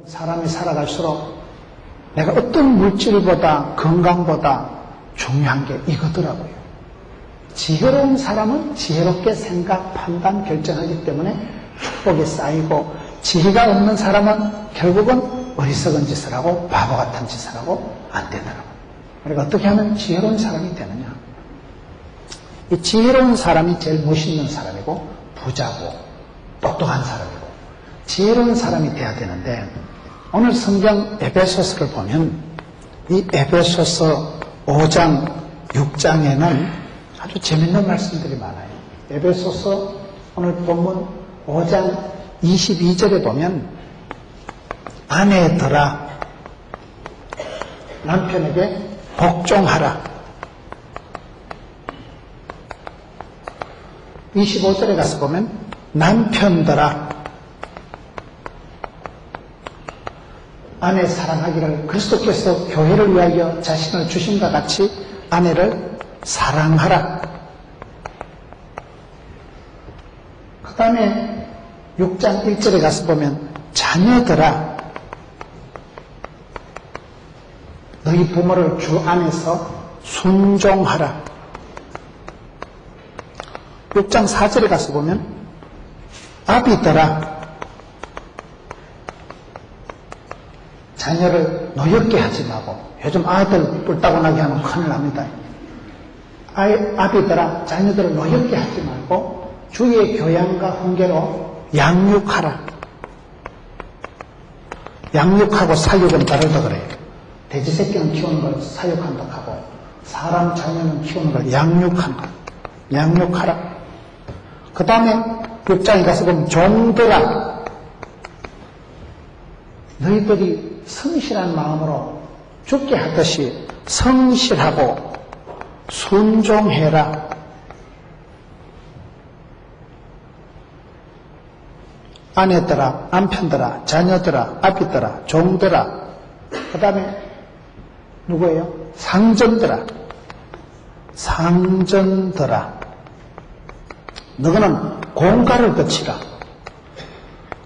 사람이 살아갈수록 내가 어떤 물질보다 건강보다 중요한 게 이거더라고요. 지혜로운 사람은 지혜롭게 생각, 판단, 결정하기 때문에 축복이 쌓이고, 지혜가 없는 사람은 결국은 어리석은 짓을 하고 바보 같은 짓을 하고 안 되더라고요. 그러니까 어떻게 하면 지혜로운 사람이 되느냐. 이 지혜로운 사람이 제일 멋있는 사람이고 부자고 똑똑한 사람이고 지혜로운 사람이 돼야 되는데, 오늘 성경 에베소서를 보면 이 에베소서 5장 6장에는 아주 재밌는 말씀들이 많아요. 에베소서 오늘 본문 5장 22절에 보면 아내들아 남편에게 복종하라. 25절에 가서 보면 남편들아 아내 사랑하기를 그리스도께서 교회를 위하여 자신을 주심과 같이 아내를 사랑하라. 그 다음에 6장 1절에 가서 보면 자녀들아 너희 부모를 주 안에서 순종하라. 6장 4절에 가서 보면 아비들아 자녀를 노엽게 하지 말고, 요즘 아이들 뿔따구나게 하면 큰일 납니다. 아비들아 자녀들을 노엽게 하지 말고 주의 교양과 훈계로 양육하라. 양육하고 사육은 다르다 그래요. 돼지 새끼는 키우는 걸 사육한다고 하고 사람 자녀는 키우는 걸 양육한다. 양육하라. 그 다음에 6장에 가서 보면 종들아 너희들이 성실한 마음으로 죽게 하듯이 성실하고 순종해라. 아내들아, 남편들아, 자녀들아, 아비들아, 종들아, 그 다음에 누구예요? 상전들아, 상전들아, 너희는 공가를 거치라.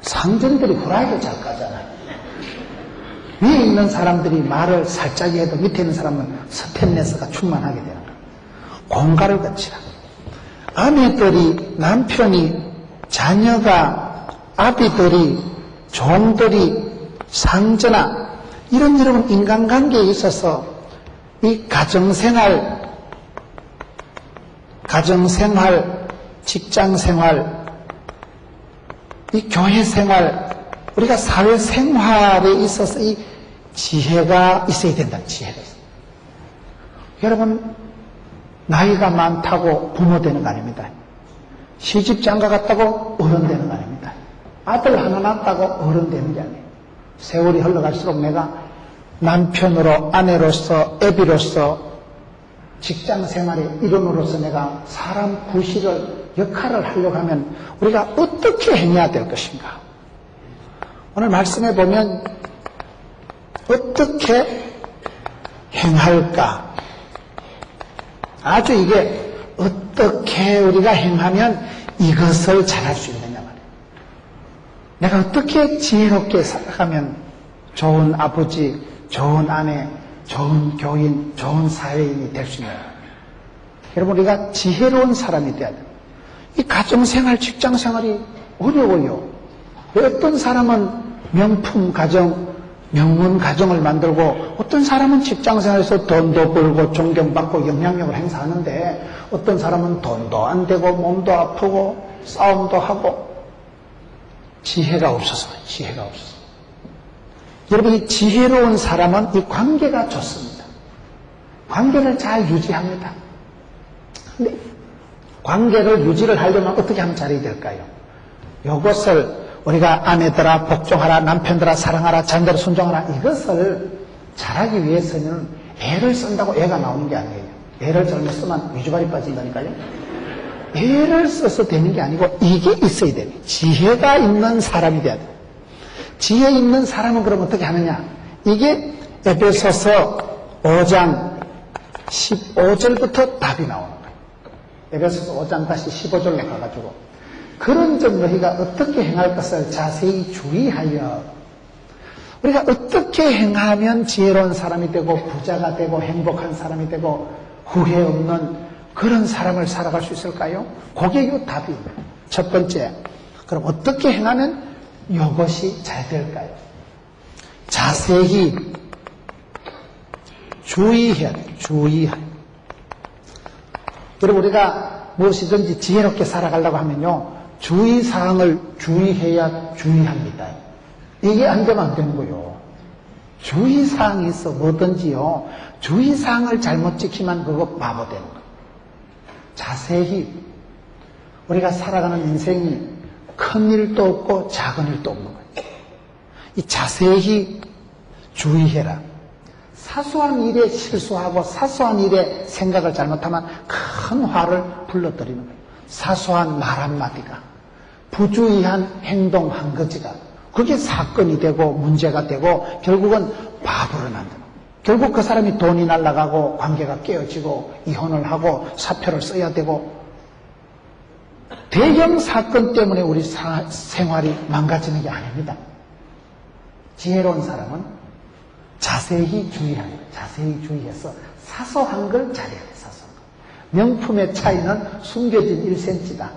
상전들이 후라이도 잘 까잖아요. 위에 있는 사람들이 말을 살짝 해도 밑에 있는 사람은 스테인레스가 충만하게 되는 거예요. 공가를 거치라. 아내들이, 남편이, 자녀가, 아비들이, 종들이, 상전아, 이런 여러분 인간관계에 있어서 이 가정생활, 직장생활, 이 교회생활, 우리가 사회생활에 있어서 이 지혜가 있어야 된다. 지혜가 있어요. 여러분 나이가 많다고 부모 되는 거 아닙니다. 시집 장가 갔다고 어른 되는 거 아닙니다. 아들 하나 낳았다고 어른 되는 게 아니에요. 세월이 흘러갈수록 내가 남편으로, 아내로서, 애비로서, 직장생활의 일원으로서 내가 사람 구실을, 역할을 하려고 하면 우리가 어떻게 행해야 될 것인가. 오늘 말씀해 보면 어떻게 행할까? 아주 이게 어떻게 우리가 행하면 이것을 잘할 수 있느냐 말이에요. 내가 어떻게 지혜롭게 살아가면 좋은 아버지, 좋은 아내, 좋은 교인, 좋은 사회인이 될 수 있느냐. 여러분 우리가 지혜로운 사람이 돼야 돼요. 이 가정생활, 직장생활이 어려워요. 어떤 사람은 명품 가정, 명문 가정을 만들고 어떤 사람은 직장생활에서 돈도 벌고 존경받고 영향력을 행사하는데 어떤 사람은 돈도 안 되고 몸도 아프고 싸움도 하고 지혜가 없어서. 여러분 이 지혜로운 사람은 이 관계가 좋습니다. 관계를 잘 유지합니다. 근데 관계를 유지를 하려면 어떻게 하면 잘해야 될까요? 이것을 우리가 아내들아 복종하라, 남편들아 사랑하라, 자녀들아 순종하라, 이것을 잘하기 위해서는 애를 쓴다고 애가 나오는 게 아니에요. 애를 잘못 쓰면 위주발이 빠진다니까요. 애를 써서 되는 게 아니고 이게 있어야 돼요. 지혜가 있는 사람이 돼야 돼요. 지혜 있는 사람은 그럼 어떻게 하느냐. 이게 에베소서 5장 15절부터 답이 나오는 거예요. 에베소서 5장 다시 15절로 가가지고 그런 점 너희가 어떻게 행할 것을 자세히 주의하여 우리가 어떻게 행하면 지혜로운 사람이 되고 부자가 되고 행복한 사람이 되고 후회 없는 그런 사람을 살아갈 수 있을까요? 그게 이 답입니다. 첫 번째, 그럼 어떻게 행하면 이것이 잘 될까요? 자세히 주의해야 돼요. 주의해야 돼요. 여러분, 우리가 무엇이든지 지혜롭게 살아가려고 하면요, 주의사항을 주의해야 주의합니다. 이게 안 되면 안 되는 거예요. 주의사항이 있어 뭐든지요, 주의사항을 잘못 지키면 그거 바보 되는 거예요. 자세히 우리가 살아가는 인생이 큰 일도 없고 작은 일도 없는 거예요. 이 자세히 주의해라. 사소한 일에 실수하고 사소한 일에 생각을 잘못하면 큰 화를 불러들이는 거예요. 사소한 말 한마디가, 부주의한 행동 한 가지가 그게 사건이 되고 문제가 되고 결국은 바보로 만드는 거예요. 결국 그 사람이 돈이 날아가고 관계가 깨어지고 이혼을 하고 사표를 써야 되고, 대형 사건 때문에 우리 생활이 망가지는 게 아닙니다. 지혜로운 사람은 자세히 주의하는 거예요. 자세히 주의해서 사소한 걸 잘해야 돼. 사소한 거. 명품의 차이는 숨겨진 1cm다.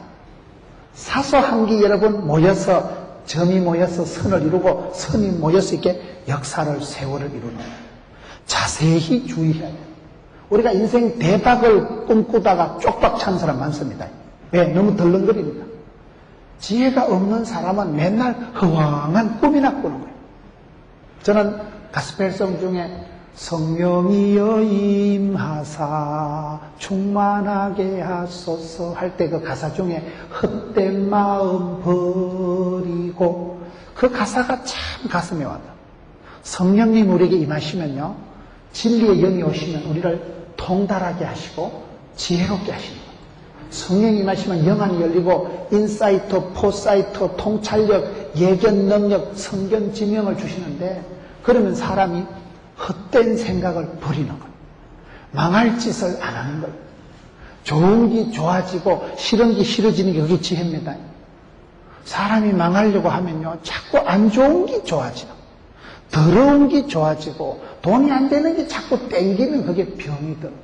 사소한 게 여러분 모여서, 점이 모여서 선을 이루고 선이 모여서 이렇게 역사를, 세월을 이루는 거예요. 자세히 주의해야 돼요. 우리가 인생 대박을 꿈꾸다가 쪽박 찬 사람 많습니다. 왜? 너무 덜렁거립니다. 지혜가 없는 사람은 맨날 허황한 꿈이나 꾸는 거예요. 저는 가스펠송 중에 성령이여 임하사 충만하게 하소서 할 때 그 가사 중에 헛된 마음 버리고, 그 가사가 참 가슴에 와닿아요. 성령님 우리에게 임하시면요, 진리의 영이 오시면 우리를 통달하게 하시고 지혜롭게 하시는 거예요. 성령이 임하시면 영안이 열리고 인사이트, 포사이트, 통찰력, 예견 능력, 성견 지명을 주시는데, 그러면 사람이 헛된 생각을 버리는 거예요. 망할 짓을 안 하는 거예요. 좋은 게 좋아지고 싫은 게 싫어지는 게 그게 지혜입니다. 사람이 망하려고 하면요, 자꾸 안 좋은 게 좋아지는 거예요. 더러운 게 좋아지고 돈이 안 되는 게 자꾸 땡기면 그게 병이 들어요.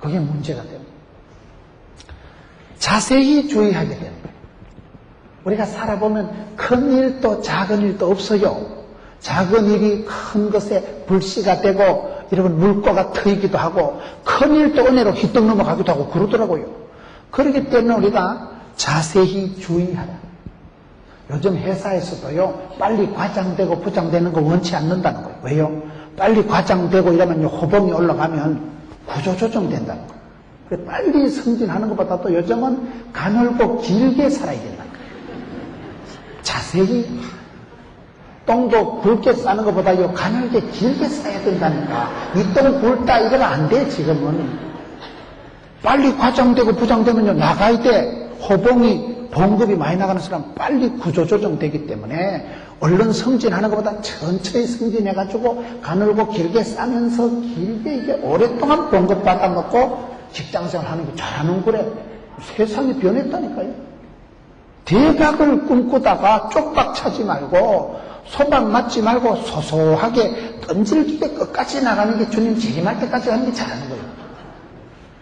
그게 문제가 됩니다. 자세히 주의하게 되는 거예요. 우리가 살아보면 큰 일도 작은 일도 없어요. 작은 일이 큰 것에 불씨가 되고, 여러분, 물꼬가 트이기도 하고, 큰 일도 은혜로 휘떡 넘어가기도 하고 그러더라고요. 그렇기 때문에 우리가 자세히 주의하라. 요즘 회사에서도요, 빨리 과장되고 부장되는 거 원치 않는다는 거예요. 왜요? 빨리 과장되고 이러면 호봉이 올라가면 구조조정 된다는 거예요. 빨리 승진하는 것보다도 요즘은 가늘고 길게 살아야 된다는 거예요. 자세히, 똥도 굵게 싸는 것보다요, 가늘게 길게 싸야 된다니까. 이 똥 굵다 이러면 안 돼. 지금은 빨리 과장되고 부장되면요, 나가야 돼. 호봉이, 봉급이 많이 나가는 사람 빨리 구조조정되기 때문에 얼른 승진하는 것보다 천천히 승진해가지고 가늘고 길게 싸면서 길게 이게 오랫동안 봉급 받아먹고 직장생활 하는 게 잘하는 거래. 세상이 변했다니까요. 대박을 꿈꾸다가 쪽박 차지 말고 소박 맞지 말고 소소하게 던질기게 끝까지 나가는 게 주님 재림할 때까지 하는 게 잘하는 거예요.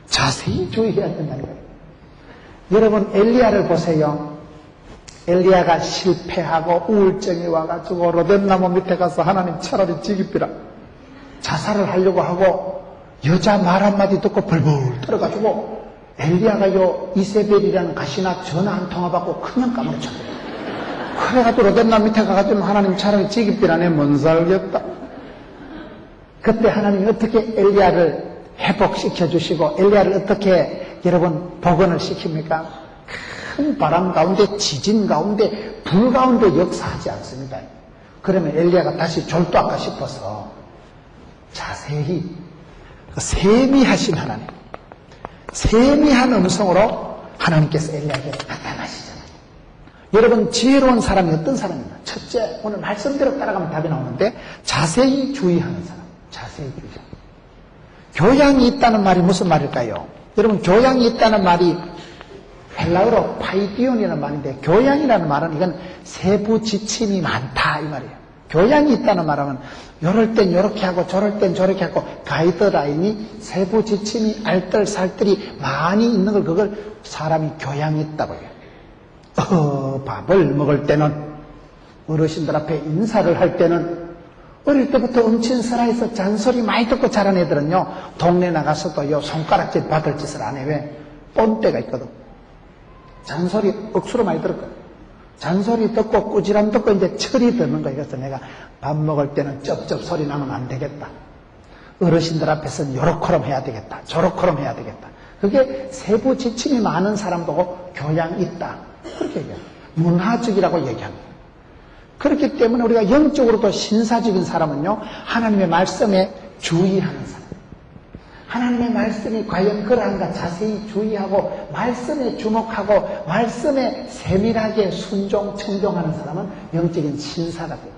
자세히 주의해야 된다는 거예요. 여러분, 엘리야를 보세요. 엘리야가 실패하고 우울증이 와가지고 로뎀나무 밑에 가서 하나님 차라리 지깁시라 자살을 하려고 하고, 여자 말 한마디 듣고 벌벌 떨어가지고 엘리야가요, 이세벨이라는 가시나 전화 한 통화 받고 그냥 까무러쳤어요. 그래가지고 로뎀나무 밑에 가가지고 하나님 차라리 지깁시라, 내 못 살겠다. 그때 하나님이 어떻게 엘리야를 회복시켜 주시고 엘리야를 어떻게 여러분 복원을 시킵니까? 큰 바람 가운데, 지진 가운데, 불 가운데 역사하지 않습니다. 그러면 엘리야가 다시 졸도할까 싶어서 자세히, 세미하신 하나님, 세미한 음성으로 하나님께서 엘리야에게 나타나시잖아요. 여러분, 지혜로운 사람이 어떤 사람입니까? 첫째, 오늘 말씀대로 따라가면 답이 나오는데, 자세히 주의하는 사람. 자세히 주의하는 사람. 교양이 있다는 말이 무슨 말일까요? 여러분, 교양이 있다는 말이 헬라어로 파이디온이라는 말인데, 교양이라는 말은 이건 세부 지침이 많다 이 말이에요. 교양이 있다는 말하면 요럴 땐 요렇게 하고 저럴 땐 저렇게 하고 가이드라인이 세부 지침이 알뜰살뜰이 많이 있는 걸 그걸 사람이 교양이 있다고 해요. 밥을 먹을 때는 어르신들 앞에 인사를 할 때는 어릴 때부터 음친설화해서 잔소리 많이 듣고 자란 애들은요 동네 나가서도 요 손가락질 받을 짓을 안 해. 왜? 뻔때가 있거든. 잔소리 억수로 많이 들었거든. 잔소리 듣고 꾸지람 듣고 이제 철이 드는 거예요. 그래서 내가 밥 먹을 때는 쩝쩝 소리 나면 안 되겠다. 어르신들 앞에서는 요렇게럼 해야 되겠다. 저렇게럼 해야 되겠다. 그게 세부 지침이 많은 사람 보고 교양 있다. 그렇게 얘기합니다. 문화적이라고 얘기합니다. 그렇기 때문에 우리가 영적으로도 신사적인 사람은요 하나님의 말씀에 주의하는 사람, 하나님의 말씀이 과연 그러한가 자세히 주의하고 말씀에 주목하고 말씀에 세밀하게 순종, 청종하는 사람은 영적인 신사가 돼요.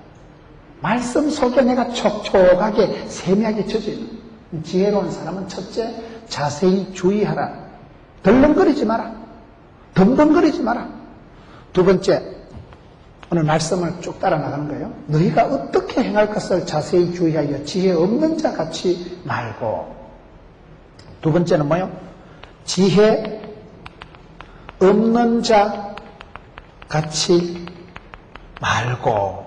말씀 속에 내가 촉촉하게 세밀하게 젖어 있는 지혜로운 사람은 첫째, 자세히 주의하라. 덜렁거리지 마라. 덤덤거리지 마라. 두 번째, 오늘 말씀을 쭉 따라 나가는 거예요. 너희가 어떻게 행할 것을 자세히 주의하여 지혜 없는 자 같이 말고. 두 번째는 뭐요? 지혜 없는 자 같이 말고.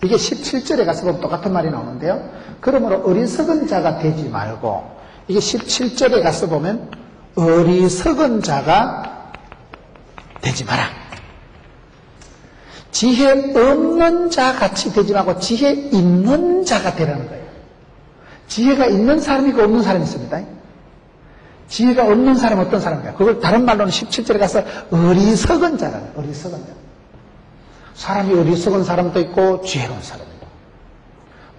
이게 17절에 가서 보면 똑같은 말이 나오는데요. 그러므로 어리석은 자가 되지 말고. 이게 17절에 가서 보면 어리석은 자가 되지 마라. 지혜 없는 자 같이 되지 말고 지혜 있는 자가 되라는 거예요. 지혜가 있는 사람이 있고 없는 사람이 있습니다. 지혜가 없는 사람은 어떤 사람인가요? 그걸 다른 말로는 17절에 가서 어리석은 자라는 거예요. 어리석은 자. 사람이 어리석은 사람도 있고 지혜로운 사람도 있고.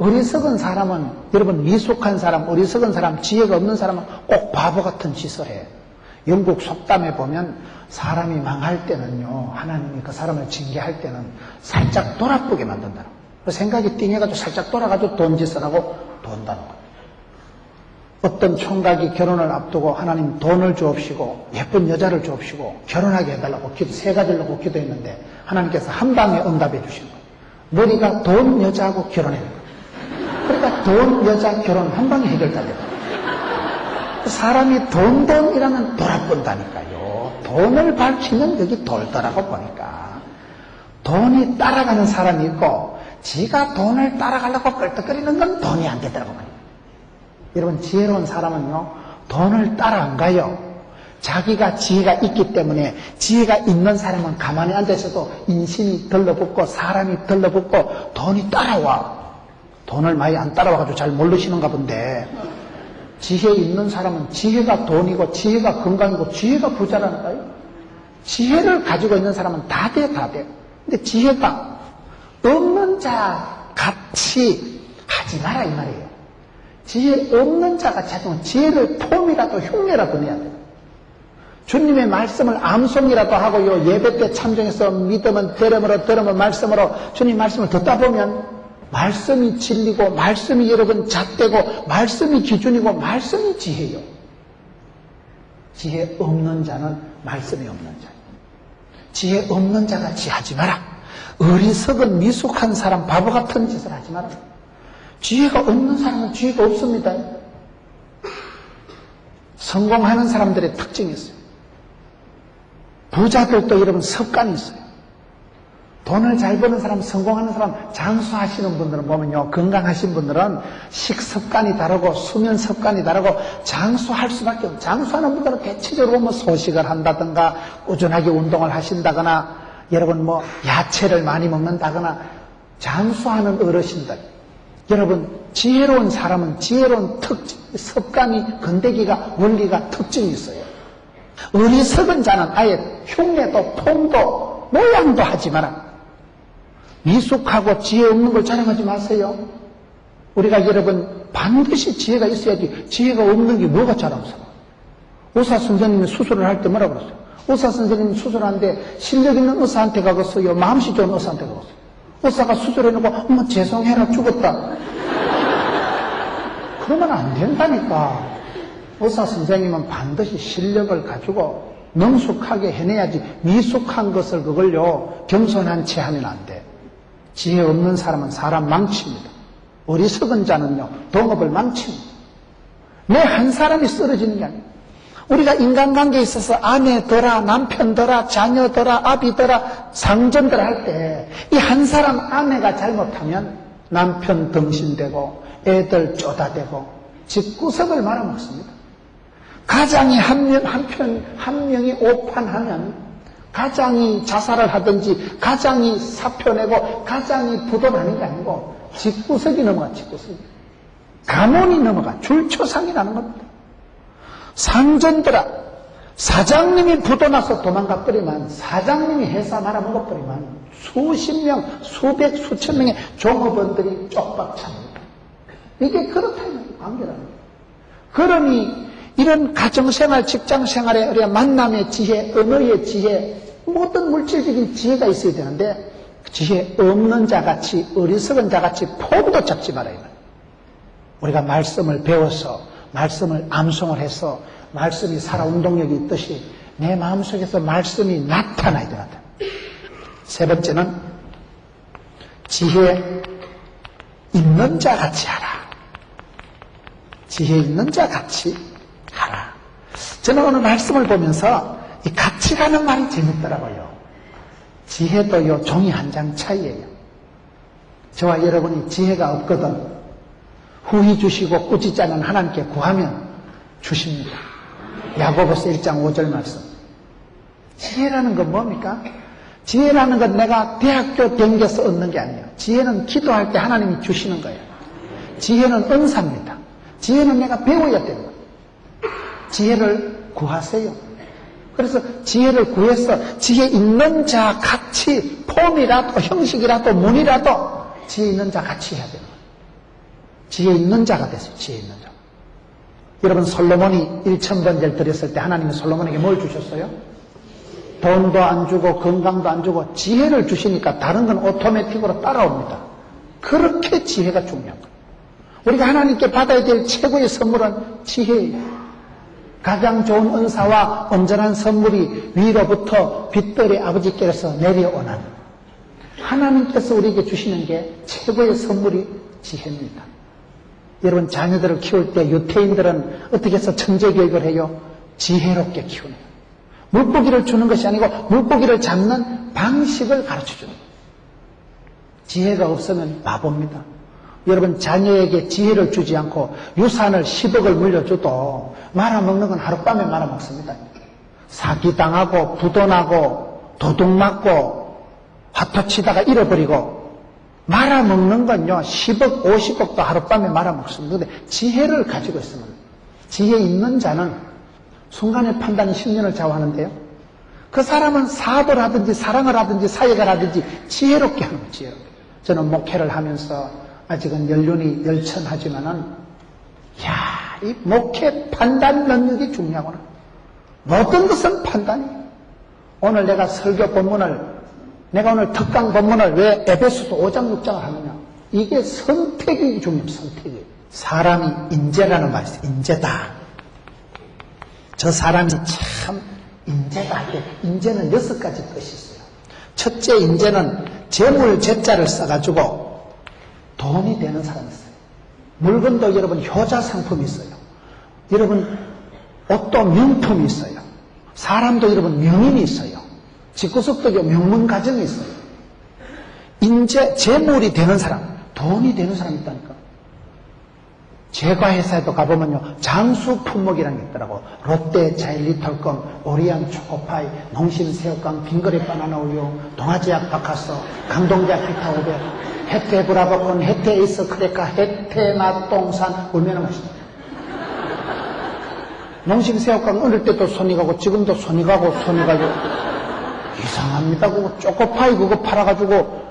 어리석은 사람은 여러분 미숙한 사람, 어리석은 사람, 지혜가 없는 사람은 꼭 바보 같은 짓을 해요. 영국 속담에 보면 사람이 망할 때는요 하나님이 그 사람을 징계할 때는 살짝 돌아보게 만든다는 거예요. 생각이 띵해가지고 살짝 돌아가지고 돈짓을 하고 돈다는 거예요. 어떤 총각이 결혼을 앞두고 하나님 돈을 주옵시고 예쁜 여자를 주옵시고 결혼하게 해달라고 세 가지를 놓고 기도했는데 하나님께서 한 방에 응답해 주신 거예요. 너희가 돈 여자하고 결혼해야 돼요. 그러니까 돈 여자 결혼 한 방에 해결되거든요. 사람이 돈이라면 돌아본다니까요. 돈을 밝히면 여기 돌더라고 보니까. 돈이 따라가는 사람이 있고 지가 돈을 따라가려고 끌떡거리는 건 돈이 안 되더라고 보니까. 여러분 지혜로운 사람은요 돈을 따라 안 가요. 자기가 지혜가 있기 때문에 지혜가 있는 사람은 가만히 앉아있어도 인심이 들러붙고 사람이 들러붙고 돈이 따라와. 돈을 많이 안 따라와가지고 잘 모르시는가 본데 지혜 있는 사람은 지혜가 돈이고 지혜가 건강이고 지혜가 부자라는 거예요. 지혜를 가지고 있는 사람은 다 돼, 다 돼. 근데 지혜가 없는 자 같이 하지 마라 이 말이에요. 지혜 없는 자 같이 하지만 지혜를 폼이라도 흉내라도 내야 돼요. 주님의 말씀을 암송이라도 하고요 예배 때 참정해서 믿으면 들으면 말씀으로 주님 말씀을 듣다 보면 말씀이 진리고 말씀이 여러분 잣대고 말씀이 기준이고 말씀이 지혜요. 지혜 없는 자는 말씀이 없는 자. 지혜 없는 자같이 하지 마라. 어리석은 미숙한 사람 바보 같은 짓을 하지 마라. 지혜가 없는 사람은 지혜가 없습니다. 성공하는 사람들의 특징이 있어요. 부자들도 여러분 습관이 있어요. 돈을 잘 버는 사람, 성공하는 사람, 장수하시는 분들은 보면요, 건강하신 분들은 식습관이 다르고 수면 습관이 다르고 장수할 수밖에 없어요. 장수하는 분들은 대체적으로 뭐 소식을 한다든가 꾸준하게 운동을 하신다거나 여러분 뭐 야채를 많이 먹는다거나 장수하는 어르신들, 여러분 지혜로운 사람은 지혜로운 습관이 건대기가 원리가 특징이 있어요. 어리석은 자는 아예 흉내도 폼도 모양도 하지 마라. 미숙하고 지혜 없는 걸 자랑하지 마세요. 우리가 여러분 반드시 지혜가 있어야지. 지혜가 없는 게 뭐가 자랑스러워. 의사 선생님이 수술을 할 때 뭐라고 그랬어요? 의사 선생님이 수술하는데 실력 있는 의사한테 가겠어요? 마음씨 좋은 의사한테 가겠어요? 의사가 수술해놓고 어머 죄송해라 죽었다. 그러면 안 된다니까. 의사 선생님은 반드시 실력을 가지고 능숙하게 해내야지 미숙한 것을 그걸요 겸손한 채 하면 안 돼. 지혜 없는 사람은 사람 망칩니다. 어리석은 자는요, 동업을 망칩니다. 내 한 사람이 쓰러지는 게 아니에요. 우리가 인간관계에 있어서 아내더라, 남편더라, 자녀더라, 아비더라, 상전더라 할 때 이 한 사람 아내가 잘못하면 남편 덩신되고 애들 쪼다대고 집구석을 말아먹습니다. 가장이 한 명이 오판하면 가장이 자살을 하든지 가장이 사표내고 가장이 부도나는 게 아니고 집구석이 넘어가, 집구석이. 가문이 넘어가, 줄초상이 나는 겁니다. 상전들아, 사장님이 부도나서 도망가 버리면, 사장님이 회사 말아먹어버리면 수십 명, 수백, 수천 명의 종업원들이 쪽박찹니다. 이게 그렇다는 관계라는 거예요. 그러니 이런 가정생활, 직장생활에 우리가 만남의 지혜, 언어의 지혜, 모든 물질적인 지혜가 있어야 되는데 지혜 없는 자같이, 어리석은 자같이 포부도 잡지 말아야 돼요. 우리가 말씀을 배워서, 말씀을 암송을 해서 말씀이 살아 운동력이 있듯이 내 마음속에서 말씀이 나타나야 된다. 세 번째는 지혜 있는 자같이 하라. 지혜 있는 자같이 하라. 저는 오늘 말씀을 보면서 이 같이라는 말이 재밌더라고요. 지혜도요, 종이 한 장 차이예요. 저와 여러분이 지혜가 없거든 후히 주시고 꾸짖지 않은 하나님께 구하면 주십니다. 야고보서 1장 5절 말씀. 지혜라는 건 뭡니까? 지혜라는 건 내가 대학교 댕겨서 얻는 게 아니에요. 지혜는 기도할 때 하나님이 주시는 거예요. 지혜는 은사입니다. 지혜는 내가 배워야 되는 거예요. 지혜를 구하세요. 그래서 지혜를 구해서 지혜 있는 자 같이 폼이라도 형식이라도 문이라도 지혜 있는 자 같이 해야 돼요. 지혜 있는 자가 됐어요. 지혜 있는 자. 여러분, 솔로몬이 1000번제를 드렸을 때 하나님이 솔로몬에게 뭘 주셨어요? 돈도 안 주고 건강도 안 주고 지혜를 주시니까 다른 건 오토매틱으로 따라옵니다. 그렇게 지혜가 중요한 거예요. 우리가 하나님께 받아야 될 최고의 선물은 지혜예요. 가장 좋은 은사와 온전한 선물이 위로부터 빛들의 아버지께서 내려오는, 하나님께서 우리에게 주시는 게 최고의 선물이 지혜입니다. 여러분, 자녀들을 키울 때 유태인들은 어떻게 해서 천재교육을 해요? 지혜롭게 키우는 거예요. 물고기를 주는 것이 아니고 물고기를 잡는 방식을 가르쳐주는 거예요. 지혜가 없으면 바보입니다. 여러분, 자녀에게 지혜를 주지 않고 유산을 10억을 물려줘도 말아먹는 건 하룻밤에 말아먹습니다. 사기당하고 부도나고 도둑맞고 화투 치다가 잃어버리고, 말아먹는 건요 10억 50억도 하룻밤에 말아먹습니다. 그런데 지혜를 가지고 있으면, 지혜 있는 자는 순간의 판단이 10년을 좌우하는데요, 그 사람은 사업을 하든지 사랑을 하든지 사역을 하든지 지혜롭게 하는 거예요. 지혜롭게. 저는 목회를 하면서 아직은 연륜이 열천하지만은, 이 목회 판단 능력이 중요하구나. 모든 것은 판단이에요. 오늘 내가 설교 본문을, 내가 오늘 특강 본문을 왜 에베소서 5장 6장을 하느냐? 이게 선택이 중요해요. 선택이. 사람이 인재라는 말이 있어요. 인재다. 저 사람이 참 인재다 할 때, 인재는 6가지 뜻이 있어요. 첫째 인재는 재물, 재자를 써가지고 돈이 되는 사람이 있어요. 물건도 여러분 효자 상품이 있어요. 여러분 옷도 명품이 있어요. 사람도 여러분 명인이 있어요. 집구석도 명문 가정이 있어요. 인재, 재물이 되는 사람, 돈이 되는 사람이 있다니까. 제과회사에도 가보면요, 장수 품목이라는 게 있더라고. 롯데 자일리톨껌, 오리안 초코파이, 농심새우깡, 빙그레 바나나 우유, 동아제약 바카스, 강동제약 비타 500, 혜태 브라보콘, 혜태 에이스 크래카, 혜태 맛동산, 얼마나 맛있다. 농심새우깡 어릴 때도 손이 가고 지금도 손이 가고 손이 가고 이상합니다. 그거 초코파이 그거 팔아가지고,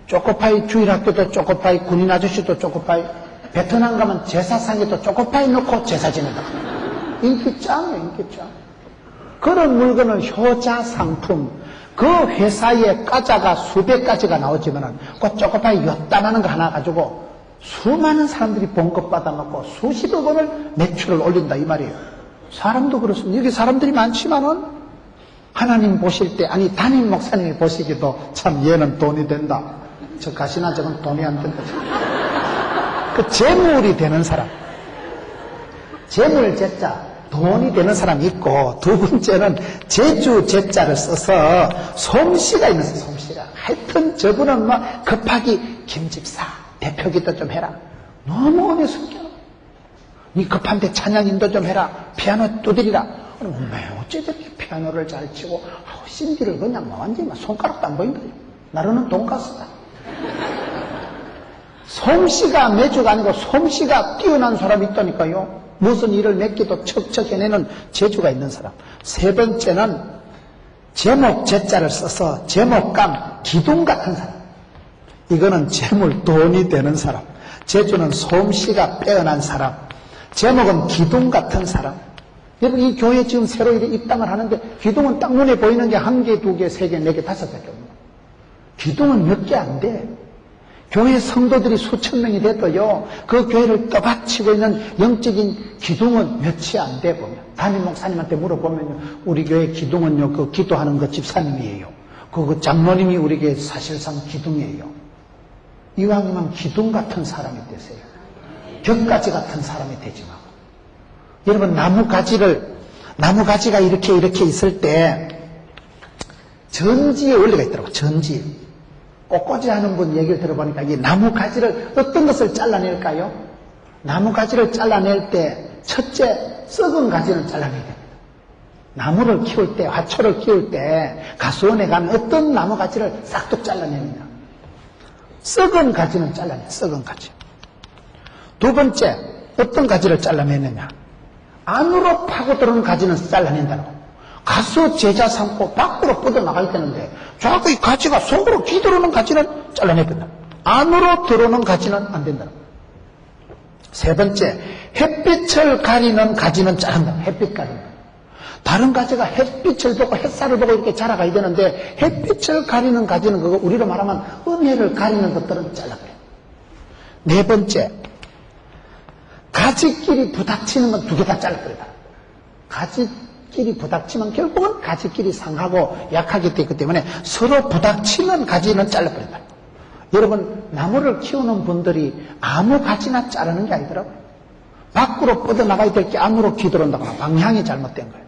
초코파이 주일학교도 초코파이, 군인 아저씨도 초코파이, 베트남 가면 제사상에도 초코파이 넣고 제사 지낸다. 인기 짱이에요, 인기 짱. 그런 물건은 효자 상품, 그 회사에 과자가 수백 가지가 나오지만은 그 초코파이 요따만한 거 하나 가지고 수많은 사람들이 봉급 받아먹고 수십억 원을 매출을 올린다 이 말이에요. 사람도 그렇습니다. 여기 사람들이 많지만은 하나님 보실 때, 아니 담임 목사님이 보시기도 참 얘는 돈이 된다. 저 가시나 저건 돈이 안 된다. 그 재물이 되는 사람. 재물 제자, 돈이 되는 사람이 있고, 두 번째는 제주 제자를 써서 솜씨가 있는 솜씨가. 하여튼 저분은 막 급하기 김집사, 대표기도 좀 해라. 너무 은혜 숨겨. 니 급한데 찬양인도 좀 해라. 피아노 두드리라. 어째 저렇게 피아노를 잘 치고, 신디를 그냥 완전히 손가락도 안 보인다. 나르는 돈가스다. 솜씨가 매주가 아니고 솜씨가 뛰어난 사람이 있다니까요. 무슨 일을 몇 개도 척척 해내는 재주가 있는 사람. 세 번째는 제목 제자를 써서 제목감 기둥 같은 사람. 이거는 재물 돈이 되는 사람. 재주는 솜씨가 빼어난 사람. 제목은 기둥 같은 사람. 여러분 이 교회 지금 새로 입당을 하는데 기둥은 딱 눈에 보이는 게 한 개, 두 개, 세 개, 네 개, 다섯 개밖에 없는 거예요. 기둥은 몇 개 안 돼. 교회 성도들이 수천 명이 돼도요, 그 교회를 떠받치고 있는 영적인 기둥은 몇이 안 돼 보면. 담임 목사님한테 물어보면요, 우리 교회 기둥은요, 그 기도하는 그 집사님이에요. 그 장로님이 우리 교회 사실상 기둥이에요. 이왕이면 기둥 같은 사람이 되세요. 벽가지 같은 사람이 되지 마고. 여러분, 나무가지가 이렇게 있을 때, 전지의 원리가 있더라고요, 전지. 꽃꽂이 하는 분 얘기를 들어보니까 이 나무가지를 어떤 것을 잘라낼까요? 나무가지를 잘라낼 때 첫째 썩은 가지는 잘라내야 됩니다. 나무를 키울 때, 화초를 키울 때 가수원에 가면 어떤 나무가지를 싹둑 잘라내느냐. 썩은 가지는 잘라내, 썩은 가지. 두 번째, 어떤 가지를 잘라내느냐. 안으로 파고들어오는 가지는 잘라낸다고. 가수 제자 삼고 밖으로 뻗어나갈 때는데 자꾸 이 가지가 속으로 기들어오는 가지는 잘라내야 된다. 안으로 들어오는 가지는 안 된다. 세 번째, 햇빛을 가리는 가지는 자른다. 햇빛 가리는 거. 다른 가지가 햇빛을 보고 햇살을 보고 이렇게 자라가야 되는데 햇빛을 가리는 가지는 그거 우리로 말하면 은혜를 가리는 것들은 잘라버려요. 네 번째, 가지끼리 부닥치는 건 두 개 다 잘라버려요. 가지끼리 부닥치면 결국은 가지끼리 상하고 약하게 되기 때문에 서로 부닥치는 가지는 잘라버린다. 여러분, 나무를 키우는 분들이 아무 가지나 자르는 게 아니더라고요. 밖으로 뻗어나가야 될 게 안으로 기들어온다거나 방향이 잘못된 거예요.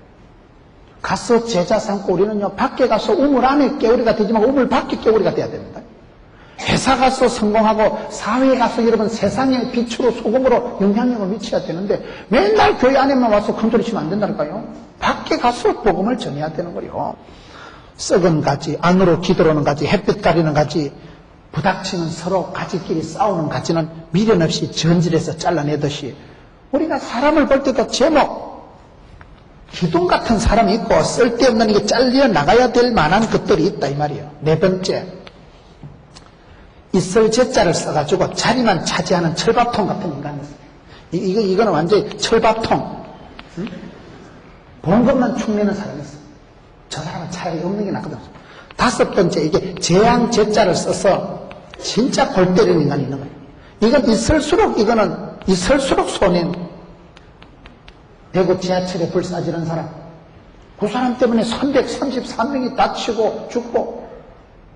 가서 제자 삼고 우리는요, 밖에 가서 우물 안에 깨우리가 되지만 우물 밖에 깨우리가 돼야 됩니다. 회사 가서 성공하고 사회에 가서 여러분 세상의 빛으로 소금으로 영향력을 미쳐야 되는데 맨날 교회 안에만 와서 큰소리 치면 안 된다니까요. 밖에 가서 복음을 전해야 되는 거예요. 썩은 가지, 안으로 기들어오는 가지, 햇빛 가리는 가지, 부닥치는 서로 가지끼리 싸우는 가지는 미련 없이 전질해서 잘라내듯이 우리가 사람을 볼 때도 제목, 기둥 같은 사람이 있고 쓸데없는 이게 잘려 나가야 될 만한 것들이 있다 이 말이에요. 네 번째, 있을 제자를 써가지고 자리만 차지하는 철밥통 같은 인간이 있어요. 이거는 완전히 철밥통. 응? 본 것만 축내는 사람이 있어요. 저 사람은 차라리 없는 게 낫거든요. 다섯 번째, 이게 재앙 제자를 써서 진짜 골 때리는 인간이 있는 거예요. 이건 있을수록 손해는. 대구 지하철에 불 쏴지는 사람. 그 사람 때문에 333명이 다치고 죽고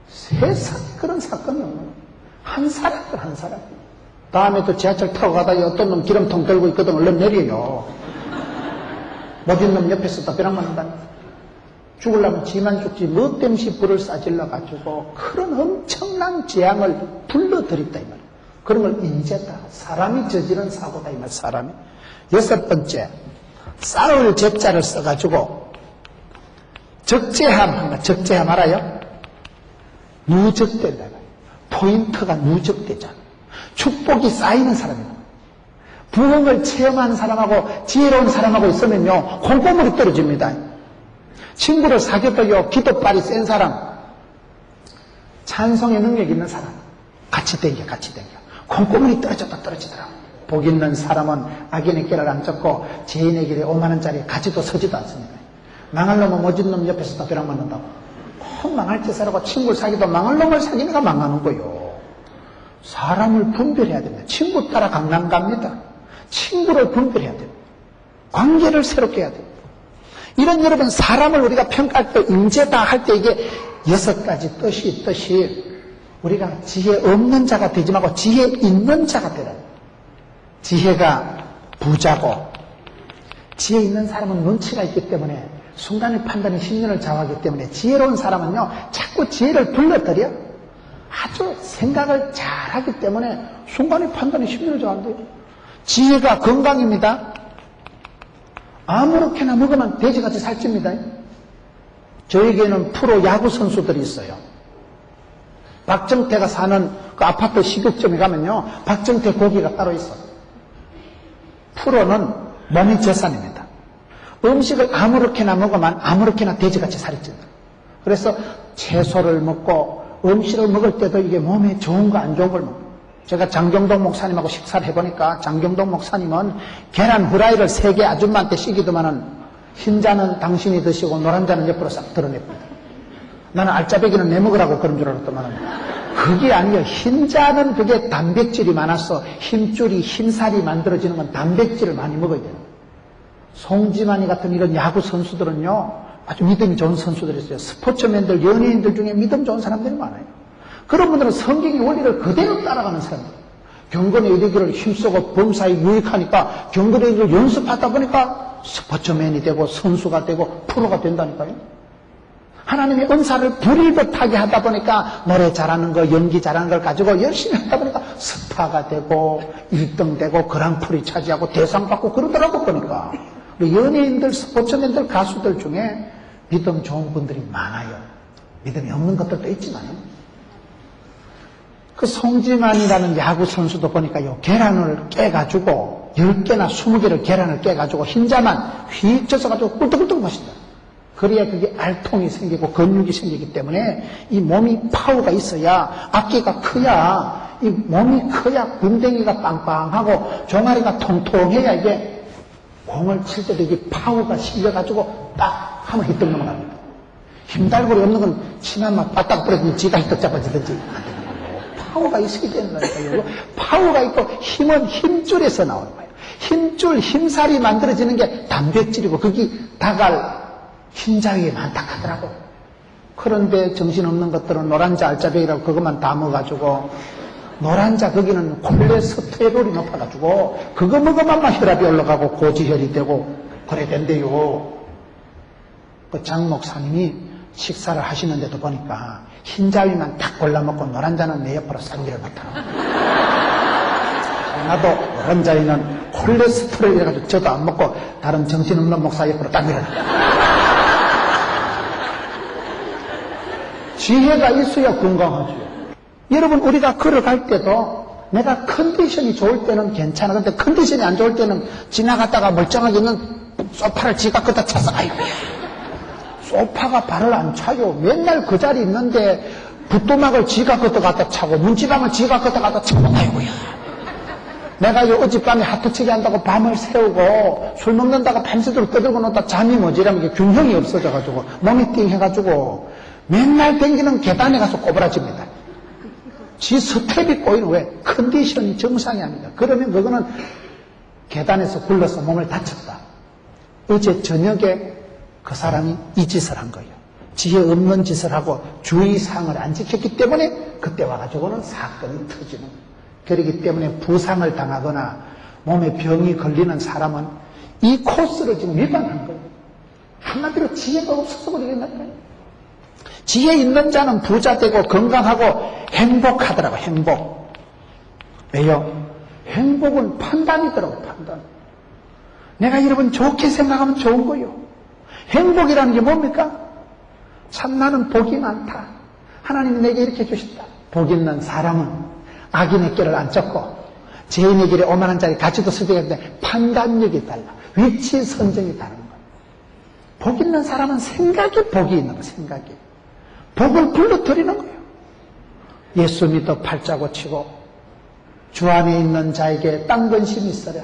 세상에 그런 사건이 없는 거예요. 한 사람. 다음에 또 지하철 타고 가다가 어떤 놈 기름통 들고 있거든. 얼른 내려요. 못진 놈 옆에서 또 벼락 맞는다. 죽으려면 지만 죽지 뭐 땜시 불을 쏴질러가지고 그런 엄청난 재앙을 불러들였다 이 말이에요. 그런 걸 인제다. 사람이 저지른 사고다 이 말. 사람이. 여섯 번째, 싸울 제자를 써가지고 적재함 알아요? 누적된다. 포인트가 누적되잖아. 축복이 쌓이는 사람이고 부흥을 체험하는 사람하고 지혜로운 사람하고 있으면요 콩고물이 떨어집니다. 친구를 사귀어도요 기도빨이 센 사람, 찬송의 능력 있는 사람 같이 댕겨. 콩고물이 떨어지더라고. 복 있는 사람은 악인의 길을 안 쫓고 죄인의 길에 5만 원짜리 가지도 서지도 않습니다. 망할 놈은 모진 놈 옆에서 또 벼락 맞는다고. 망할 짓을 하고 친구를 사귀도 망할 놈을 사귀니까 망하는 거요. 사람을 분별해야 됩니다. 친구 따라 강남 갑니다. 친구를 분별해야 됩니다. 관계를 새롭게 해야 됩니다. 이런 여러분 사람을 우리가 평가할 때 인재다 할 때 이게 6가지 뜻이 우리가 지혜 없는 자가 되지 말고 지혜 있는 자가 되라. 지혜가 부자고 지혜 있는 사람은 눈치가 있기 때문에 순간의 판단이 심리를 좌우하기 때문에 지혜로운 사람은요 자꾸 지혜를 불러들여 아주 생각을 잘하기 때문에 순간의 판단이 심리를 좌우한대요. 지혜가 건강입니다. 아무렇게나 먹으면 돼지같이 살찝니다. 저에게는 프로 야구 선수들이 있어요. 박정태가 사는 그 아파트 식육점에 가면요 박정태 고기가 따로 있어요. 프로는 몸이 재산입니다. 음식을 아무렇게나 먹으면 아무렇게나 돼지같이 살이 찐다. 그래서 채소를 먹고 음식을 먹을 때도 이게 몸에 좋은 거 안 좋은 걸 먹어요. 제가 장경동 목사님하고 식사를 해보니까 장경동 목사님은 계란 후라이를 3개 아줌마한테 시키더만은 흰자는 당신이 드시고 노란자는 옆으로 싹 드러냅니다. 나는 알짜배기는 내 먹으라고 그런 줄 알았더만은 그게 아니에요. 흰자는 그게 단백질이 많아서 힘줄이 흰살이 만들어지는 건 단백질을 많이 먹어야 돼요. 송지만이 같은 이런 야구 선수들은요 아주 믿음이 좋은 선수들이 있어요. 스포츠맨들, 연예인들 중에 믿음 좋은 사람들이 많아요. 그런 분들은 성경의 원리를 그대로 따라가는 사람들. 경건에 이르기를 힘쓰고 범사에 유익하니까 경건에 이르기를 연습하다 보니까 스포츠맨이 되고 선수가 되고 프로가 된다니까요. 하나님의 은사를 불일듯하게 하다 보니까 노래 잘하는 거, 연기 잘하는 걸 가지고 열심히 하다 보니까 스타가 되고 1등 되고 그랑프리 차지하고 대상 받고 그러더라고 보니까. 우리 연예인들, 스포츠맨들, 가수들 중에 믿음 좋은 분들이 많아요. 믿음이 없는 것들도 있지만요. 그 송지만이라는 야구 선수도 보니까요, 계란을 깨가지고 10개나 20개를 계란을 깨가지고 흰자만 휙 젖어가지고 꿀떡꿀떡 마신다. 그래야 그게 알통이 생기고 근육이 생기기 때문에 이 몸이 파워가 있어야 악기가 커야 이 몸이 커야 궁뎅이가 빵빵하고 종아리가 통통해야 이게 공을 칠 때도 이게 파워가 실려가지고 딱 하면 히떡 넘어갑니다. 힘달고리 없는 건 치마만 바닥 뿌려주면 지가 히떡 잡아지든지. 파워가 있어야 된다니까요. 파워가 있고 힘은 힘줄에서 나오는 거예요. 힘줄, 힘살이 만들어지는 게 단백질이고 그게 다갈 흰자위에 많다 하더라고. 그런데 정신없는 것들은 노란자, 알짜배기라고 그것만 다 먹어가지고 노란자 거기는 콜레스테롤이 높아가지고 그거 먹으면 혈압이 올라가고 고지혈이 되고 그래 된대요. 그 장 목사님이 식사를 하시는데도 보니까 흰자위만 딱 골라먹고 노란자는 내 옆으로 쌍기를 맡아놓고 나도 노란자위는 콜레스테롤 이래가지고 저도 안 먹고 다른 정신없는 목사 옆으로 딱 밀어놔. 지혜가 있어야 건강하죠. 여러분 우리가 걸어갈 때도 내가 컨디션이 좋을 때는 괜찮아. 근데 컨디션이 안 좋을 때는 지나갔다가 멀쩡하게 있는 소파를 지가 걷다 차서 아이고야. 소파가 발을 안 차요. 맨날 그 자리 있는데 붓도막을 지가 걷다 갖다 차고 문지방을 지가 걷다 갖다 차고 아이고야. 내가 어젯밤에 하트치기 한다고 밤을 새우고 술 먹는다고 밤새도록 떠들고 놓다 잠이 모자라면 이게 균형이 없어져가지고 몸이 띵해가지고 맨날 댕기는 계단에 가서 꼬부라집니다. 지 스텝이 꼬이는 왜? 컨디션이 정상이 아니다. 그러면 그거는 계단에서 굴러서 몸을 다쳤다. 어제 저녁에 그 사람이 이 짓을 한 거예요. 지혜 없는 짓을 하고 주의사항을 안 지켰기 때문에 그때 와가지고는 사건이 터지는 거예요. 그렇기 때문에 부상을 당하거나 몸에 병이 걸리는 사람은 이 코스를 지금 위반한 거예요. 한마디로 지혜가 없어서 그러겠나요? 지혜 있는 자는 부자 되고 건강하고 행복하더라고. 행복. 왜요? 행복은 판단이더라고. 판단. 내가 여러분 좋게 생각하면 좋은 거요. 행복이라는 게 뭡니까? 참 나는 복이 많다. 하나님이 내게 이렇게 주셨다. 복 있는 사람은 악인의 길을 안 쫓고 죄인의 길에 오만한 자리 같이도 쓰되겠는데 판단력이 달라. 위치 선정이 다른 거예요. 복 있는 사람은 생각에 복이 있는 거예요. 생각에. 복을 불러들이는 거예요. 예수 믿어 팔자고 치고 주 안에 있는 자에게 딴 근심이 있어라.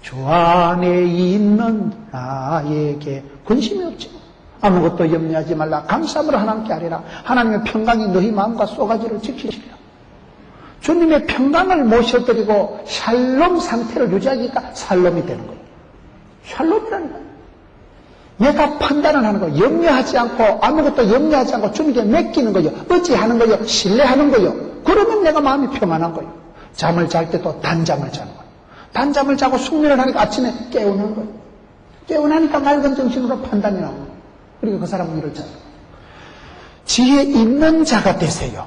주 안에 있는 나에게 근심이 없지. 아무것도 염려하지 말라. 감사함으로 하나님께 아뢰라. 하나님의 평강이 너희 마음과 쏘가지를 지키시리라. 주님의 평강을 모셔드리고 샬롬 상태를 유지하니까 샬롬이 되는 거예요. 샬롬이라는 거예요. 내가 판단을 하는 거, 염려하지 않고 아무것도 염려하지 않고 주님께 맡기는 거요. 의지하는 거요. 신뢰하는 거요. 그러면 내가 마음이 평안한 거예요. 잠을 잘 때도 단잠을 자는 거예요. 단잠을 자고 숙면을 하니까 아침에 깨우는 거예요. 깨어나니까 맑은 정신으로 판단이 나오는 거예요. 그리고 그 사람은 일을 잘해요. 지혜 있는 자가 되세요.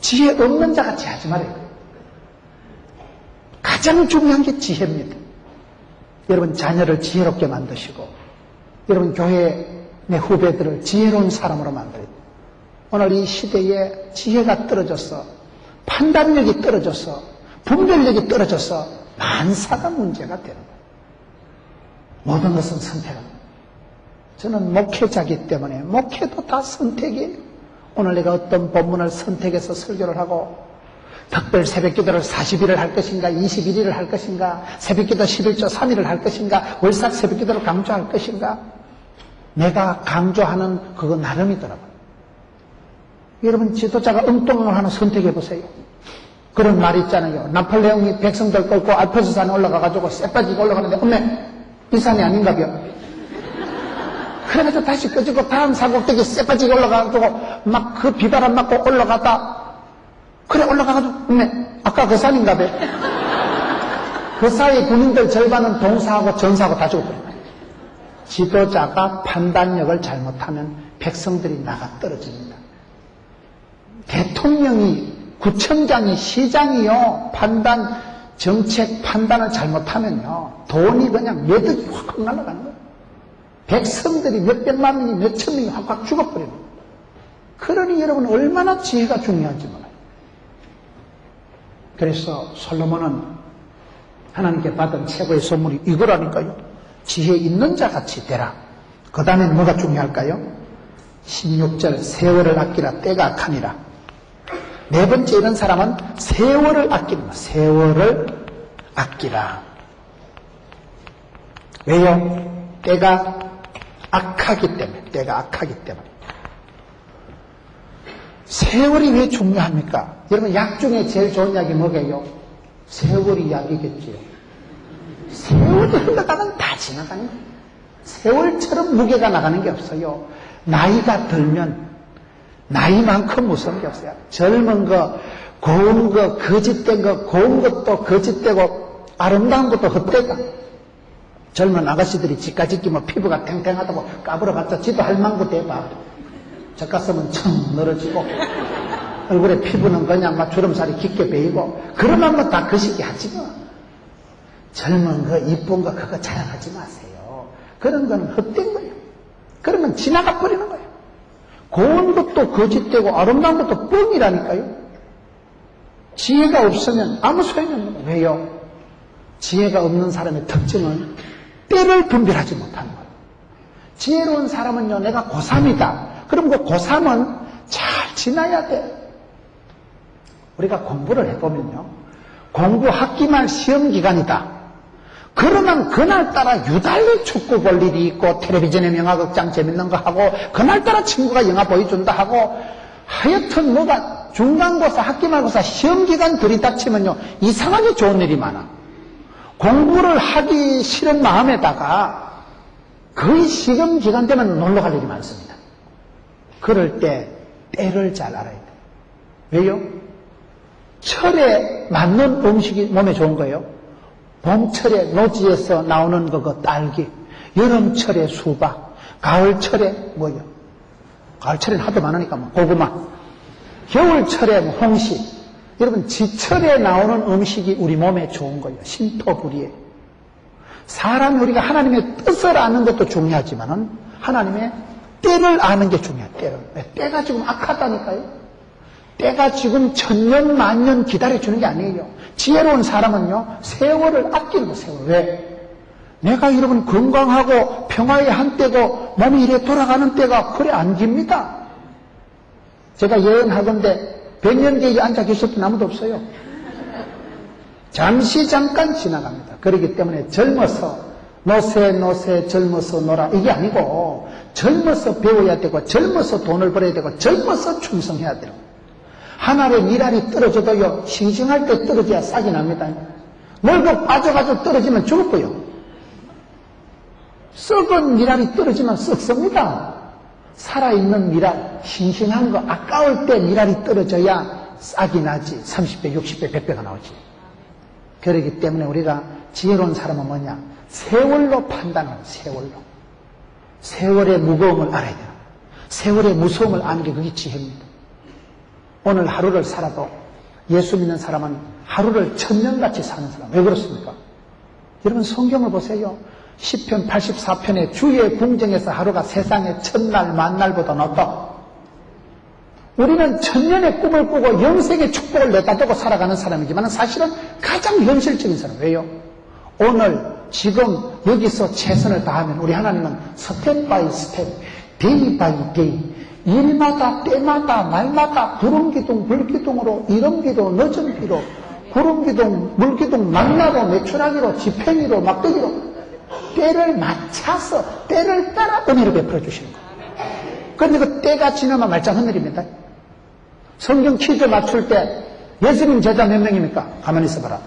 지혜 없는 자같이 하지 말아요. 가장 중요한 게 지혜입니다. 여러분 자녀를 지혜롭게 만드시고 여러분 교회 내 후배들을 지혜로운 사람으로 만들어야 돼요. 오늘 이 시대에 지혜가 떨어져서 판단력이 떨어져서 분별력이 떨어져서 만사가 문제가 되는 거예요. 모든 것은 선택합니다. 저는 목회자이기 때문에 목회도 다 선택이에요. 오늘 내가 어떤 본문을 선택해서 설교를 하고 특별 새벽기도를 40일을 할 것인가 21일을 할 것인가 새벽기도 11조 3일을 할 것인가 월삭 새벽기도를 강조할 것인가 내가 강조하는 그거 나름이더라고요. 여러분 지도자가 엉뚱한 하나 선택해 보세요. 그런 말이 있잖아요. 나폴레옹이 백성들 끌고 알프스 산에 올라가가지고 쇠 빠지고 올라가는데 어메 이 산이 아닌가벼. 그래가지고 다시 꺼지고 다음 산꼭대기 쇠 빠지고 올라가가지고 막 그 비바람 맞고 올라가다 그래 올라가가지고 어메 아까 그 산인가벼. 그 사이 군인들 절반은 동사하고 전사하고 다 죽어버려요. 지도자가 판단력을 잘못하면 백성들이 나가 떨어집니다. 대통령이 구청장이 시장이요 정책 판단을 잘못하면요 돈이 그냥 매덕이 확 날아가는 거예요. 백성들이 몇백만 명이 몇천 명이 확 죽어버리는 거예요. 그러니 여러분 얼마나 지혜가 중요한지 몰라요. 그래서 솔로몬은 하나님께 받은 최고의 선물이 이거라니까요. 지혜 있는 자같이 되라. 그 다음에는 뭐가 중요할까요? 16절 세월을 아끼라 때가 악하니라. 네 번째 이런 사람은 세월을 아끼는 거예요. 세월을 아끼라. 왜요? 때가 악하기 때문에. 때가 악하기 때문에. 세월이 왜 중요합니까? 여러분 약 중에 제일 좋은 약이 뭐게요? 세월이 약이겠지요. 세월이 흘러가면 다 지나가는 거예요. 세월처럼 무게가 나가는 게 없어요. 나이가 들면 나이만큼 무서운 게 없어요. 젊은 거, 고운 거, 거짓된 거, 고운 것도 거짓되고 아름다운 것도 헛되다. 젊은 아가씨들이 지까짓 끼면 피부가 탱탱하다고 까불어봤자 지도 할망구 대봐. 젖가슴은 청 늘어지고 얼굴에 피부는 그냥 막 주름살이 깊게 베이고 그러면 뭐 다 거시기 하지 뭐. 젊은 거, 이쁜 거 그거 자랑하지 마세요. 그런 거는 헛된 거예요. 그러면 지나가 버리는 거예요. 고운 것도 거짓되고 아름다운 것도 뻥이라니까요. 지혜가 없으면 아무 소용이 없는 거예요. 왜요? 지혜가 없는 사람의 특징은 때를 분별하지 못하는 거예요. 지혜로운 사람은요, 내가 고3이다. 그럼 그 고3은 잘 지나야 돼. 우리가 공부를 해보면요, 공부 학기 말 시험 기간이다. 그러면 그날따라 유달리 축구 볼 일이 있고 텔레비전에 명화극장 재밌는 거 하고 그날따라 친구가 영화 보여준다 하고 하여튼 뭐가 중간고사 학기말고사 시험기간 들이닥치면요 이상하게 좋은 일이 많아. 공부를 하기 싫은 마음에다가 거의 시험기간 되면 놀러갈 일이 많습니다. 그럴 때 때를 잘 알아야 돼요. 왜요? 철에 맞는 음식이 몸에 좋은 거예요. 봄철에 노지에서 나오는 그 딸기, 여름철에 수박, 가을철에 뭐요? 가을철에는 하도 많으니까 뭐 고구마, 겨울철에 뭐 홍시. 여러분 지철에 나오는 음식이 우리 몸에 좋은 거예요. 신토불이에요. 사람이 우리가 하나님의 뜻을 아는 것도 중요하지만은 하나님의 때를 아는 게 중요해요. 때를. 때가 지금 악하다니까요. 때가 지금 천년 만년 기다려주는 게 아니에요. 지혜로운 사람은요 세월을 아끼는 거예요. 세월. 왜? 내가 여러분 건강하고 평화의 한때고 몸이 이래 돌아가는 때가 그래 안 깁니다. 제가 예언하건대 100년 뒤에 앉아 계실 분 아무도 없어요. 잠시 잠깐 지나갑니다. 그렇기 때문에 젊어서 노세 젊어서 놀아 이게 아니고 젊어서 배워야 되고 젊어서 돈을 벌어야 되고 젊어서 충성해야 돼요. 한 알에 밀알이 떨어져도요 싱싱할 때 떨어져야 싹이 납니다. 멀고 빠져가지고 떨어지면 죽을 거예요. 썩은 밀알이 떨어지면 썩습니다. 살아있는 밀알, 싱싱한 거 아까울 때 밀알이 떨어져야 싹이 나지 30배, 60배, 100배가 나오지. 그렇기 때문에 우리가 지혜로운 사람은 뭐냐? 세월로 판단하는 세월로. 세월의 무거움을 알아야 돼요. 세월의 무서움을 아는 게 그게 지혜입니다. 오늘 하루를 살아도 예수 믿는 사람은 하루를 천년같이 사는 사람. 왜 그렇습니까? 여러분 성경을 보세요. 시편 84편에 주의 궁정에서 하루가 세상의 첫날 만날보다 낫다. 우리는 천년의 꿈을 꾸고 영생의 축복을 내다 대고 살아가는 사람이지만 사실은 가장 현실적인 사람. 왜요? 오늘 지금 여기서 최선을 다하면 우리 하나님은 스텝 바이 스텝, 데이 바이 데이, 일마다 때마다 날마다 구름기둥 불기둥으로 이름기도 늦은 비로 구름기둥 물기둥 만나로 매출하기로 지팽이로 막대기로 때를 맞춰서 때를 따라 은혜를 베풀어 주시는 거예요. 그런데 그 때가 지나면 말짱 하늘입니다. 성경 퀴즈 맞출 때 예수님 제자 몇 명입니까? 가만히 있어봐라.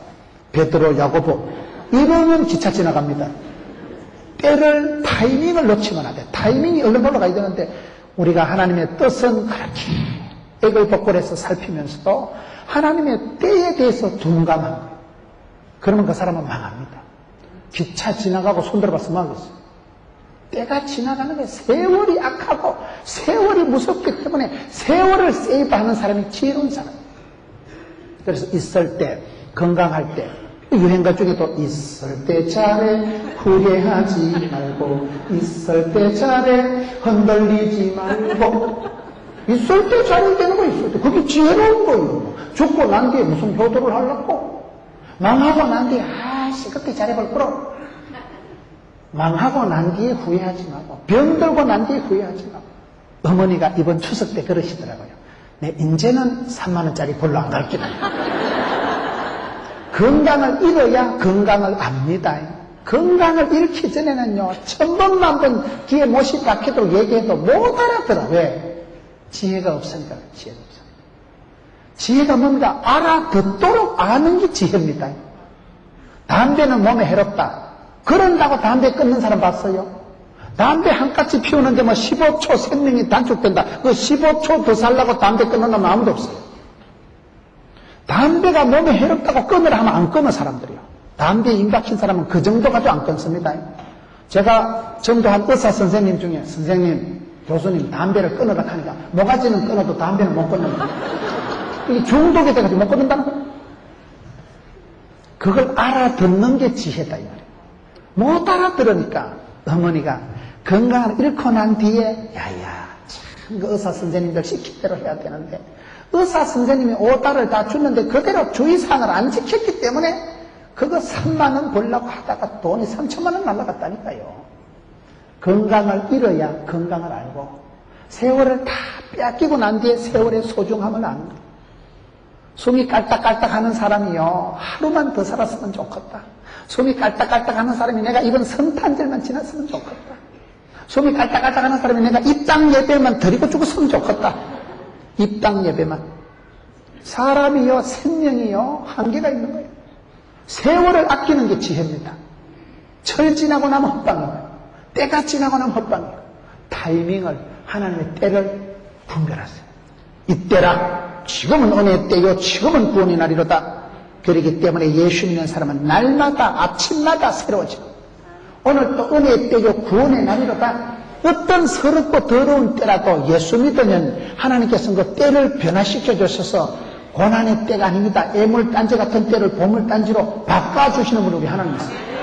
베드로, 야고보. 이러면 기차 지나갑니다. 때를 타이밍을 놓치면 안 돼. 타이밍이 얼른 올라가야 되는데 우리가 하나님의 뜻은 그렇게 애걸복걸해서 살피면서도 하나님의 때에 대해서 둔감한 거예요. 그러면 그 사람은 망합니다. 기차 지나가고 손들어봐서 망했어요. 때가 지나가는 게 세월이 악하고 세월이 무섭기 때문에 세월을 세이브하는 사람이 지혜로운 사람이에요. 그래서 있을 때, 건강할 때, 유행가 중에도 있을 때 잘해 후회하지 말고 있을 때 잘해 흔들리지 말고 있을 때 잘해야 되는 거 있을 때 그게 지혜로운 거예요. 죽고 난 뒤에 무슨 효도를 하려고 망하고 난 뒤에 아씨 그때 잘해볼 거로 망하고 난 뒤에 후회하지 말고 병들고 난 뒤에 후회하지 말고 어머니가 이번 추석 때 그러시더라고요. 네, 이제는 3만 원짜리 별로 안 갈기다. 건강을 잃어야 건강을 압니다. 건강을 잃기 전에는요, 1000번만 번 귀에 못이 박혀도 얘기해도 못 알아들어. 왜? 지혜가 없으니까, 지혜가 없어요. 지혜가 뭔가 알아듣도록 아는 게 지혜입니다. 담배는 몸에 해롭다. 그런다고 담배 끊는 사람 봤어요? 담배 한 가지 피우는데 뭐 15초 생명이 단축된다. 그 15초 더 살라고 담배 끊는 놈 아무도 없어요. 담배가 몸에 해롭다고 끊으라 하면 안 끊어 사람들이요. 담배에 임박힌 사람은 그 정도 가지고 안 끊습니다. 제가 전도한 의사 선생님 중에 선생님, 교수님 담배를 끊으라 하니까 모가지는 끊어도 담배는 못 끊는다. 이게 중독이 돼가지고 못 끊는다는 거예요. 그걸 알아듣는 게 지혜다 이 말이에요. 못 알아들으니까 어머니가 건강을 잃고 난 뒤에 야야 참 그 의사 선생님들 시킨 대로 해야 되는데 의사 선생님이 오다를 다 줬는데 그대로 주의사항을 안 지켰기 때문에 그거 3만 원 벌려고 하다가 돈이 3천만 원 날라갔다니까요. 건강을 잃어야 건강을 알고 세월을 다 뺏기고 난 뒤에 세월의 소중함을 아는 거예요. 숨이 깔딱깔딱 하는 사람이요 하루만 더 살았으면 좋겠다. 숨이 깔딱깔딱 하는 사람이 내가 이번 성탄절만 지났으면 좋겠다. 숨이 깔딱깔딱 하는 사람이 내가 입당 예배만 드리고 죽었으면 좋겠다. 입당 예배만. 사람이요 생명이요 한계가 있는 거예요. 세월을 아끼는 게 지혜입니다. 철 지나고 나면 헛방이에요. 때가 지나고 나면 헛방이에요. 타이밍을 하나님의 때를 분별하세요. 이때라 지금은 은혜의 때요 지금은 구원의 날이로다. 그렇기 때문에 예수 믿는 사람은 날마다 아침마다 새로워지고 오늘 또 은혜의 때요 구원의 날이로다. 어떤 서럽고 더러운 때라도 예수 믿으면 하나님께서는 그 때를 변화시켜 주셔서 고난의 때가 아닙니다. 애물단지 같은 때를 보물단지로 바꿔주시는 분이 우리 하나님이십니다.